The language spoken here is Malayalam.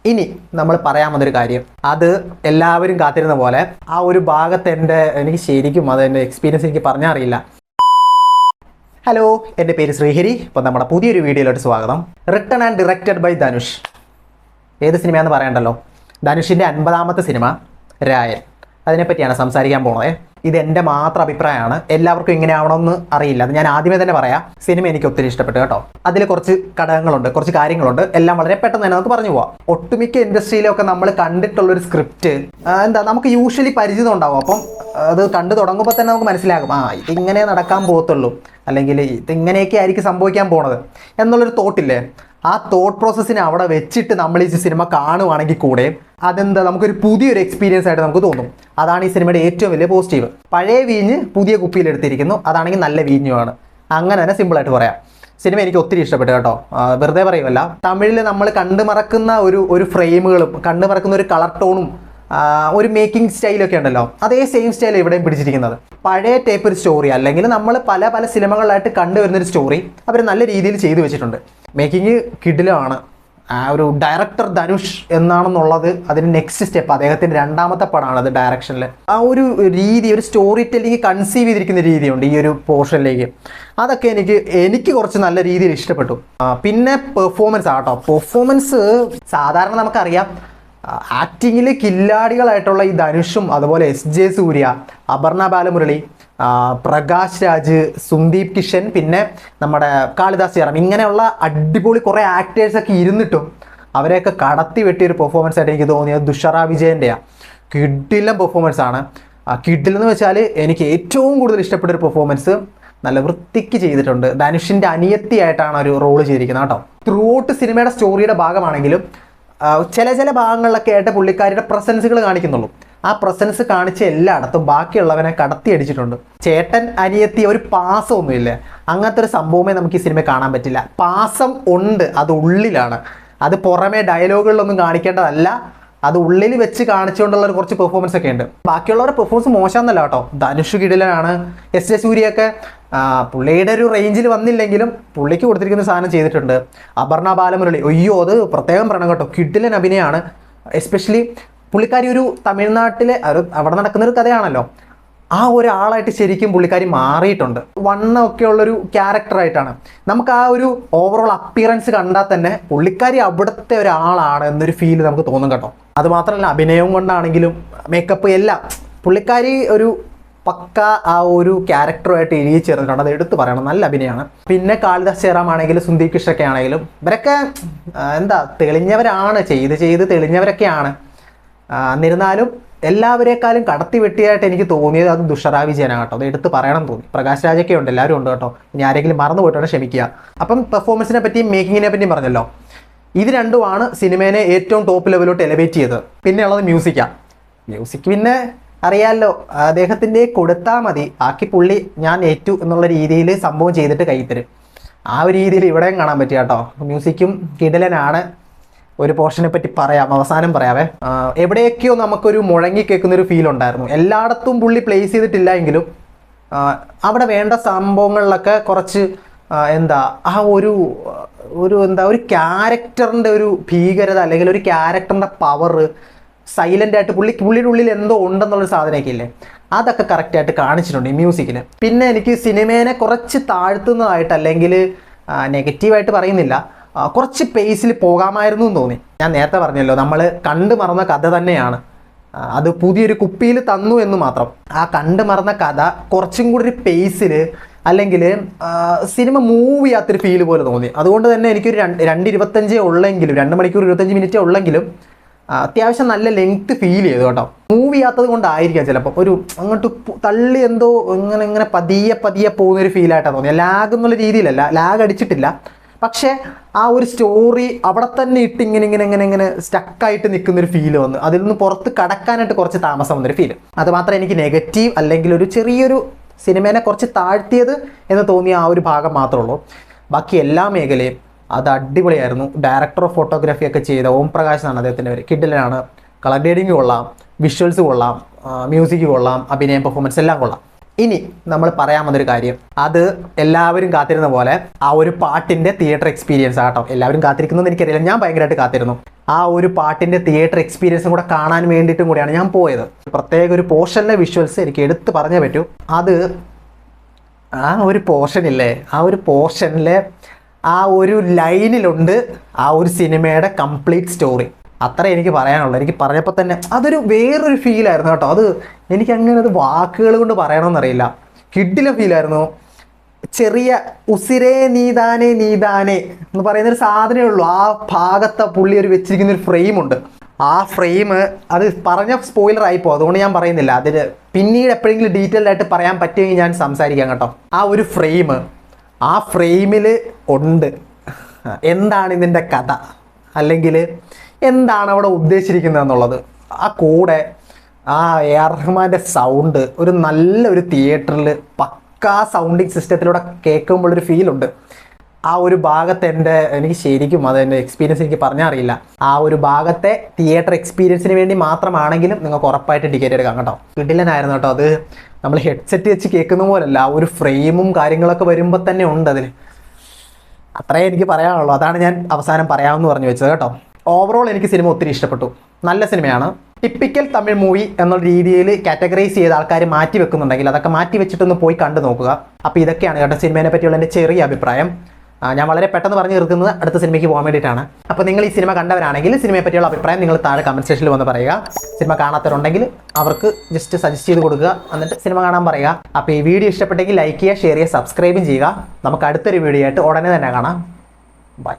ഇനി നമ്മൾ പറയാൻ വന്നൊരു കാര്യം, അത് എല്ലാവരും കാത്തിരുന്ന പോലെ ആ ഒരു ഭാഗത്ത് എനിക്ക് ശരിക്കും എൻ്റെ എക്സ്പീരിയൻസ് എനിക്ക് പറഞ്ഞാൽ അറിയില്ല. ഹലോ, എൻ്റെ പേര് ശ്രീഹരി. ഇപ്പോൾ നമ്മുടെ പുതിയൊരു വീഡിയോയിലോട്ട് സ്വാഗതം. Written and directed by Dhanush. ഏത് സിനിമയാണെന്ന് പറയണ്ടല്ലോ, ധനുഷിൻ്റെ 50ാമത്തെ സിനിമ രായൻ. അതിനെപ്പറ്റിയാണ് സംസാരിക്കാൻ പോകുന്നത്. ഇത് എൻ്റെ മാത്രം അഭിപ്രായമാണ്, എല്ലാവർക്കും ഇങ്ങനെ ആവണമെന്ന് അറിയില്ല. അത് ഞാൻ ആദ്യമേ തന്നെ പറയാം. സിനിമ എനിക്ക് ഒത്തിരി ഇഷ്ടപ്പെട്ടു കേട്ടോ. അതിൽ കുറച്ച് ഘടകങ്ങളുണ്ട്, കുറച്ച് കാര്യങ്ങളുണ്ട്. എല്ലാം വളരെ പെട്ടെന്ന് തന്നെ നമുക്ക് പറഞ്ഞു പോവാം. ഒട്ടുമിക്ക ഇൻഡസ്ട്രിയിലൊക്കെ നമ്മൾ കണ്ടിട്ടുള്ളൊരു സ്ക്രിപ്റ്റ് നമുക്ക് യൂഷ്വലി പരിചിതം ഉണ്ടാവും. അപ്പം അത് കണ്ടു തുടങ്ങുമ്പോൾ തന്നെ നമുക്ക് മനസ്സിലാകും, ഇതിങ്ങനെ നടക്കാൻ പോകത്തുള്ളൂ, അല്ലെങ്കിൽ ഇതിങ്ങനെയൊക്കെ ആയിരിക്കും സംഭവിക്കാൻ പോണത് എന്നുള്ളൊരു തോട്ടില്ലേ. ആ തോട്ട് പ്രോസസ്സിനെ അവിടെ വെച്ചിട്ട് നമ്മൾ ഈ സിനിമ കാണുവാണെങ്കിൽ കൂടെ നമുക്കൊരു പുതിയൊരു എക്സ്പീരിയൻസ് ആയിട്ട് നമുക്ക് തോന്നും. അതാണ് ഈ സിനിമയുടെ ഏറ്റവും വലിയ പോസിറ്റീവ്. പഴയ വീഞ്ഞ് പുതിയ കുപ്പിയിൽ എടുത്തിരിക്കുന്നു, അതാണെങ്കിൽ നല്ല വീഞ്ഞുമാണ്. അങ്ങനെ തന്നെ സിമ്പിളായിട്ട് പറയാം. സിനിമ എനിക്ക് ഒത്തിരി ഇഷ്ടപ്പെട്ടു കേട്ടോ, വെറുതെ പറയുമല്ല. തമിഴിൽ നമ്മൾ കണ്ടുമറക്കുന്ന ഒരു ഫ്രെയിമുകളും കണ്ടുമറക്കുന്ന ഒരു കളർ ടോണും ഒരു മേക്കിംഗ് സ്റ്റൈലൊക്കെ ഉണ്ടല്ലോ, അതേ സെയിം സ്റ്റൈൽ ഇവിടെയും പിടിച്ചിരിക്കുന്നത്. പഴയ ടൈപ്പ് ഒരു സ്റ്റോറി, അല്ലെങ്കിൽ നമ്മൾ പല സിനിമകളിലായിട്ട് കണ്ടുവരുന്നൊരു സ്റ്റോറി അവർ നല്ല രീതിയിൽ ചെയ്തു വെച്ചിട്ടുണ്ട്. മേക്കിംഗ് കിടിലമാണ്. ഒരു ഡയറക്ടർ ധനുഷ് എന്നാണെന്നുള്ളത് അതിന് നെക്സ്റ്റ് സ്റ്റെപ്പ്. അദ്ദേഹത്തിൻ്റെ 2ാമത്തെ പടമാണ് അത് ഡയറക്ഷനിൽ. ആ ഒരു രീതി, ഒരു സ്റ്റോറി ടെല്ലിങ് കൺസീവ് ചെയ്തിരിക്കുന്ന രീതിയുണ്ട് ഈ ഒരു പോർഷനിലേക്ക്. അതൊക്കെ എനിക്ക് കുറച്ച് നല്ല രീതിയിൽ ഇഷ്ടപ്പെട്ടു. പിന്നെ പെർഫോമൻസ് ആട്ടോ. പെർഫോമൻസ് സാധാരണ നമുക്കറിയാം, ആക്ടിങ്ങിൽ കില്ലാടികളായിട്ടുള്ള ഈ ധനുഷും അതുപോലെ SJ സൂര്യ, അപർണ ബാലമുരളി, പ്രകാശ് രാജ്, സുന്ദീപ് കിഷൻ, പിന്നെ നമ്മുടെ കാളിദാസ് ജയറാം, ഇങ്ങനെയുള്ള അടിപൊളി കുറേ ആക്ടേഴ്സൊക്കെ ഇരുന്നിട്ടും അവരെയൊക്കെ കടത്തി വെട്ടിയൊരു പെർഫോമൻസ് ആയിട്ട് എനിക്ക് തോന്നിയത് ദുഷറ വിജയൻ്റെയാണ്. കിഡിലും പെർഫോമൻസ് ആണ്. കിഡിലെന്ന് വെച്ചാൽ എനിക്ക് ഏറ്റവും കൂടുതൽ ഇഷ്ടപ്പെട്ടൊരു പെർഫോമൻസ് നല്ല വൃത്തിക്ക് ചെയ്തിട്ടുണ്ട്. ധനുഷിൻ്റെ അനിയത്തിയായിട്ടാണ് ഒരു റോള് ചെയ്തിരിക്കുന്നത് കേട്ടോ. ത്രൂ ഔട്ട് സിനിമയുടെ സ്റ്റോറിയുടെ ഭാഗമാണെങ്കിലും ചില ഭാഗങ്ങളിലൊക്കെ ആയിട്ട് പുള്ളിക്കാരിയുടെ പ്രസൻസുകൾ കാണിക്കുന്നുള്ളൂ. ആ പ്രസൻസ് കാണിച്ച എല്ലായിടത്തും ബാക്കിയുള്ളവനെ കടത്തി അടിച്ചിട്ടുണ്ട്. ചേട്ടൻ അനിയത്തി ഒരു പാസമൊന്നുമില്ല, അങ്ങനത്തെ ഒരു സംഭവമേ നമുക്ക് ഈ സിനിമ കാണാൻ പറ്റില്ല. പാസം ഉണ്ട്, അത് ഉള്ളിലാണ്. അത് പുറമേ ഡയലോഗുകളിലൊന്നും കാണിക്കേണ്ടതല്ല, അത് ഉള്ളിൽ വെച്ച് കാണിച്ചുകൊണ്ടുള്ള ഒരു കുറച്ച് പെർഫോമൻസ് ഒക്കെ ഉണ്ട്. ബാക്കിയുള്ളവരുടെ പെർഫോമൻസ് മോശമെന്നല്ല കേട്ടോ. ധനുഷ് കിടിലനാണ്. SJ സൂര്യയൊക്കെ പുള്ളിയുടെ ഒരു റേഞ്ചിൽ വന്നില്ലെങ്കിലും പുള്ളിക്ക് കൊടുത്തിരിക്കുന്ന സാധനം ചെയ്തിട്ടുണ്ട്. അപർണ ബാലമുരളി, അത് പ്രത്യേകം പറയണം കേട്ടോ, കിടിലൻ അഭിനയമാണ്. എസ്പെഷ്യലി പുള്ളിക്കാരി ഒരു തമിഴ്നാട്ടിലെ അവിടെ നടക്കുന്നൊരു കഥയാണല്ലോ, ആ ഒരാളായിട്ട് ശരിക്കും പുള്ളിക്കാരി മാറിയിട്ടുണ്ട്. വണ്ണമൊക്കെ ഉള്ളൊരു ക്യാരക്ടറായിട്ടാണ്. നമുക്ക് ആ ഒരു ഓവറോൾ അപ്പിയറൻസ് കണ്ടാൽ തന്നെ പുള്ളിക്കാരി അവിടുത്തെ ഒരാളാണ് എന്നൊരു ഫീൽ നമുക്ക് തോന്നും കേട്ടോ. അതുമാത്രമല്ല, അഭിനയം കൊണ്ടാണെങ്കിലും മേക്കപ്പ് എല്ലാം പുള്ളിക്കാരി ഒരു പക്ക ആ ഒരു ക്യാരക്ടറുമായിട്ട് എഴുതി ചേർന്നിട്ടുണ്ട്. അത് എടുത്ത് പറയണം, നല്ല അഭിനയമാണ്. പിന്നെ കാളിദാസ് ജയറാം ആണെങ്കിലും സുന്ദീപ് കിഷൊക്കെ ആണെങ്കിലും ഇവരൊക്കെ തെളിഞ്ഞവരാണ്, ചെയ്ത് തെളിഞ്ഞവരൊക്കെയാണ്. എന്നിരുന്നാലും എല്ലാവരേക്കാളും കടത്തി വെട്ടിയായിട്ട് എനിക്ക് തോന്നിയത് അത് ദുഷറ വിജയനാണ് കേട്ടോ. അത് എടുത്ത് പറയണം തോന്നി. പ്രകാശ് രാജൊക്കെ ഉണ്ട്, എല്ലാവരും ഉണ്ട് കേട്ടോ. ഇനി ആരെങ്കിലും മറന്നു പോയിട്ടാണ് ക്ഷമിക്കുക. അപ്പം പെർഫോമൻസിനെ പറ്റിയും മേക്കിങ്ങിനെ പറ്റിയും പറഞ്ഞല്ലോ. ഇത് രണ്ടുമാണ് സിനിമേനെ ഏറ്റവും ടോപ്പ് ലെവലിലോട്ട് എലിവേറ്റ് ചെയ്തത്. പിന്നെ ഉള്ളത് മ്യൂസിക്കാണ്. മ്യൂസിക് പിന്നെ അറിയാമല്ലോ, അദ്ദേഹത്തിൻ്റെ കൊടുത്താൽ മതി, ബാക്കി പുള്ളി ഞാൻ ഏറ്റു എന്നുള്ള രീതിയിൽ സംഭവം ചെയ്തിട്ട് കൈത്തരും. ആ ഒരു രീതിയിൽ ഇവിടെയും കാണാൻ പറ്റിയ കേട്ടോ. മ്യൂസിക്കും കിടിലനാണ്. ഒരു പോർഷനെ പറ്റി പറയാം, അവസാനം പറയാവേ. എവിടെയൊക്കെയോ നമുക്കൊരു മുഴങ്ങി കേൾക്കുന്നൊരു ഫീൽ ഉണ്ടായിരുന്നു. എല്ലായിടത്തും പുള്ളി പ്ലേസ് ചെയ്തിട്ടില്ല എങ്കിലും അവിടെ വേണ്ട സംഭവങ്ങളിലൊക്കെ കുറച്ച് ആ ഒരു ക്യാരക്ടറിൻ്റെ ഒരു ഭീകരത, അല്ലെങ്കിൽ ഒരു ക്യാരക്ടറിൻ്റെ പവർ സൈലൻ്റ് ആയിട്ട് പുള്ളിയുടെ ഉള്ളിൽ എന്തോ ഉണ്ടെന്നുള്ളൊരു സാധനമൊക്കെ ഇല്ലേ, അതൊക്കെ കറക്റ്റായിട്ട് കാണിച്ചിട്ടുണ്ട് ഈ മ്യൂസിക്കിൽ. പിന്നെ എനിക്ക് സിനിമേനെ കുറച്ച് താഴ്ത്തുന്നതായിട്ട്, അല്ലെങ്കിൽ നെഗറ്റീവായിട്ട് പറയുന്നില്ല, കുറച്ച് പേസിൽ പോകാമായിരുന്നു എന്ന് തോന്നി. ഞാൻ നേരത്തെ പറഞ്ഞല്ലോ, നമ്മൾ കണ്ടു മറന്ന കഥ തന്നെയാണ്, അത് പുതിയൊരു കുപ്പിയിൽ തന്നു എന്ന് മാത്രം. ആ കണ്ടു മറന്ന കഥ കുറച്ചും കൂടി ഒരു പേസിൽ, അല്ലെങ്കിൽ സിനിമ മൂവ് ചെയ്യാത്തൊരു ഫീൽ പോലെ തോന്നി. അതുകൊണ്ട് തന്നെ എനിക്കൊരു 2:25 ഉള്ളെങ്കിലും, 2 മണിക്കൂർ 25 മിനിറ്റ് ഉള്ളെങ്കിലും അത്യാവശ്യം നല്ല ലെങ്ത് ഫീൽ ചെയ്തു കേട്ടോ. മൂവ് ചെയ്യാത്തത് കൊണ്ടായിരിക്കാം ചിലപ്പോൾ, ഒരു അങ്ങോട്ട് തള്ളി എന്തോ ഇങ്ങനെ പതിയെ പോകുന്നൊരു ഫീലായിട്ടാണ് തോന്നിയത്. ലാഗ് എന്നുള്ള രീതിയിലല്ല, ലാഗ് അടിച്ചിട്ടില്ല, പക്ഷേ ആ ഒരു സ്റ്റോറി അവിടെ തന്നെ ഇട്ട് ഇങ്ങനെ സ്റ്റക്കായിട്ട് നിൽക്കുന്നൊരു ഫീല് വന്നു. അതിൽ നിന്ന് പുറത്ത് കടക്കാനായിട്ട് കുറച്ച് താമസം വന്നൊരു ഫീല്. അത് മാത്രമേ എനിക്ക് നെഗറ്റീവ്, അല്ലെങ്കിൽ ഒരു ചെറിയൊരു സിനിമേനെ കുറച്ച് താഴ്ത്തിയത് എന്ന് തോന്നിയ ആ ഒരു ഭാഗം മാത്രമേ ഉള്ളൂ. ബാക്കി എല്ലാ മേഖലയും അത് അടിപൊളിയായിരുന്നു. ഡയറക്ടർ ഓഫ് ഫോട്ടോഗ്രാഫി ഒക്കെ ചെയ്ത ഓം പ്രകാശ് എന്നാണ് അദ്ദേഹത്തിൻ്റെ പേര്. കിഡിലാണ്. കളർ ഗ്രേഡിങ് കൊള്ളാം, വിഷ്വൽസ് കൊള്ളാം, മ്യൂസിക് കൊള്ളാം, അഭിനയം, പെർഫോമൻസ് എല്ലാം കൊള്ളാം. ഇനി നമ്മൾ പറയാൻ വന്നൊരു കാര്യം, അത് എല്ലാവരും കാത്തിരുന്ന പോലെ ആ ഒരു പാട്ടിൻ്റെ തിയേറ്റർ എക്സ്പീരിയൻസ് ആട്ടോ. എല്ലാവരും കാത്തിരിക്കുന്നതെന്ന് എനിക്കറിയില്ല, ഞാൻ ഭയങ്കരമായിട്ട് കാത്തിരുന്നു. ആ ഒരു പാട്ടിൻ്റെ തിയേറ്റർ എക്സ്പീരിയൻസും കൂടെ കാണാൻ വേണ്ടിയിട്ടും കൂടിയാണ് ഞാൻ പോയത്. പ്രത്യേക ഒരു പോർഷനിലെ വിഷ്വൽസ് എനിക്ക് എടുത്ത് പറഞ്ഞേ പറ്റൂ. അത് ആ ഒരു പോർഷനില്ലേ, ആ ഒരു പോർഷനിലെ ആ ഒരു ലൈനിലുണ്ട് ആ ഒരു സിനിമയുടെ കംപ്ലീറ്റ് സ്റ്റോറി. അത്രേ എനിക്ക് പറയാനുള്ളൂ. എനിക്ക് പറഞ്ഞപ്പോൾ തന്നെ അതൊരു വേറൊരു ഫീലായിരുന്നു കേട്ടോ. അത് എനിക്ക് അങ്ങനെ അത് വാക്കുകൾ കൊണ്ട് പറയണമെന്നറിയില്ല. കിഡിലെ ഫീലായിരുന്നു. ചെറിയ ഉസിരേ നീതാനേ നീതാനേ എന്ന് പറയുന്നൊരു സാധനമേ ഉള്ളൂ. ആ ഭാഗത്തെ പുള്ളി ഒരു വെച്ചിരിക്കുന്നൊരു ഫ്രെയിമുണ്ട്. ആ ഫ്രെയിം അത് പറഞ്ഞ സ്പോയിലർ ആയിപ്പോ, അതുകൊണ്ട് ഞാൻ പറയുന്നില്ല. അതിൽ പിന്നീട് എപ്പോഴെങ്കിലും ഡീറ്റെയിൽഡ് ആയിട്ട് പറയാൻ പറ്റുമെങ്കിൽ ഞാൻ സംസാരിക്കാം കേട്ടോ. ആ ഒരു ഫ്രെയിം, ആ ഫ്രെയിമിൽ ഉണ്ട് എന്താണ് ഇതിൻ്റെ കഥ, അല്ലെങ്കിൽ എന്താണ് അവിടെ ഉദ്ദേശിച്ചിരിക്കുന്നത് എന്നുള്ളത്. ആ കൂടെ ആ AR റഹ്മാൻ്റെ സൗണ്ട് ഒരു നല്ലൊരു തിയേറ്ററിൽ പക്കാ സൗണ്ടിങ് സിസ്റ്റത്തിലൂടെ കേൾക്കുമ്പോഴൊരു ഫീലുണ്ട്. ആ ഒരു ഭാഗത്ത് എനിക്ക് ശരിക്കും അതെൻ്റെ എക്സ്പീരിയൻസ് എനിക്ക് പറഞ്ഞാൽ അറിയില്ല. ആ ഒരു ഭാഗത്തെ തിയേറ്റർ എക്സ്പീരിയൻസിന് വേണ്ടി മാത്രമാണെങ്കിലും നിങ്ങൾക്ക് ഉറപ്പായിട്ട് ടിക്കറ്റ് എടുക്കാം കേട്ടോ. കിടിലനായിരുന്നു കേട്ടോ. അത് നമ്മൾ ഹെഡ്സെറ്റ് വെച്ച് കേൾക്കുന്ന പോലല്ല, ആ ഒരു ഫ്രെയിമും കാര്യങ്ങളൊക്കെ വരുമ്പോൾ തന്നെ ഉണ്ട് അതിൽ. അത്രേ എനിക്ക് പറയാനുള്ളൂ. അതാണ് ഞാൻ അവസാനം പറയാമെന്ന് പറഞ്ഞു വെച്ചത് കേട്ടോ. ഓവറോൾ എനിക്ക് സിനിമ ഒത്തിരി ഇഷ്ടപ്പെട്ടു. നല്ല സിനിമയാണ്. ടിപ്പിക്കൽ തമിഴ് മൂവി എന്നുള്ള രീതിയിൽ കാറ്റഗറൈസ് ചെയ്ത ആൾക്കാർ മാറ്റി വെക്കുന്നുണ്ടെങ്കിൽ അതൊക്കെ മാറ്റി വെച്ചിട്ടൊന്ന് പോയി കണ്ടു നോക്കുക. അപ്പോൾ ഇതൊക്കെയാണ് കേട്ടോ സിനിമയെ പറ്റിയുള്ള എൻ്റെ ചെറിയ അഭിപ്രായം. ഞാൻ വളരെ പെട്ടെന്ന് പറഞ്ഞു തീർക്കുന്നത് അടുത്ത സിനിമയ്ക്ക് പോകാൻ വേണ്ടിയിട്ടാണ്. അപ്പോൾ നിങ്ങൾ ഈ സിനിമ കണ്ടവരാണെങ്കിൽ സിനിമയെ പറ്റിയുള്ള അഭിപ്രായം നിങ്ങൾ താഴെ കമൻറ്റ് സെക്ഷനിൽ വന്ന് പറയുക. സിനിമ കാണാത്തവരുണ്ടെങ്കിൽ അവർക്ക് ജസ്റ്റ് സജസ്റ്റ് ചെയ്ത് കൊടുക്കുക, എന്നിട്ട് സിനിമ കാണാൻ പറയുക. അപ്പോൾ ഈ വീഡിയോ ഇഷ്ടപ്പെട്ടെങ്കിൽ ലൈക്ക് ചെയ്യുക, ഷെയർ ചെയ്യുക, സബ്സ്ക്രൈബും ചെയ്യുക. നമുക്ക് അടുത്തൊരു വീഡിയോ ആയിട്ട് ഉടനെ തന്നെ കാണാം. ബൈ.